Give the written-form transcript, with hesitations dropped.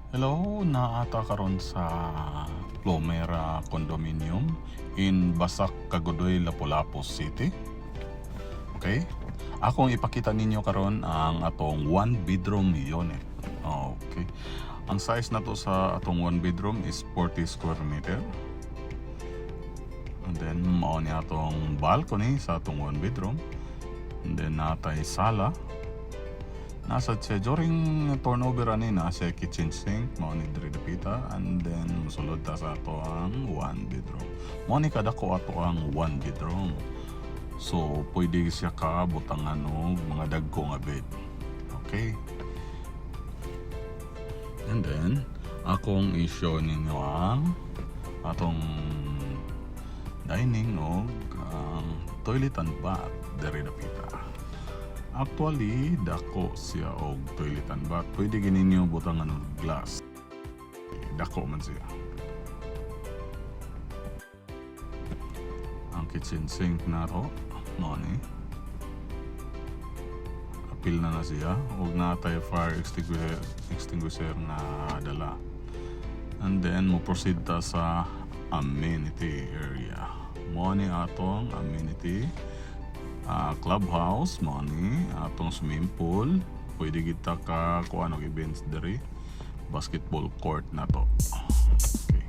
Hello, naata karon sa Plomera Condominium in Basak, Cagodoy, Lapu-Lapu City. Okay? Akong ipakita ninyo karon ang atong one bedroom unit. Okay. Ang size na to sa atong one bedroom is 40 square meter. And then mao ni atong balcony sa atong one bedroom. And then natay sala. Nasa siya during turnover ani na siya kitchen sink mao ni diri dapita, and then musulod ta sa ato ang one bedroom. Mao ni kadako ato ang one bedroom. So pwede siya kaabot ang mga dagko nga bed. Okay. And then akong i-show ninyo ang atong dining o toilet and bath diri dapita. Actually, dako siya og toilet and bath. Pwede gininyo butang glass. Dako man siya. Ang kitchen sink na to, no ni. Apil na siya. Og natay fire extinguisher na dala. And then mo proceed ta sa amenity area. Mo ni atong amenity. Clubhouse, money, atong swimming pool, pwede kita ka kung ano events diri, basketball court na to. Okay.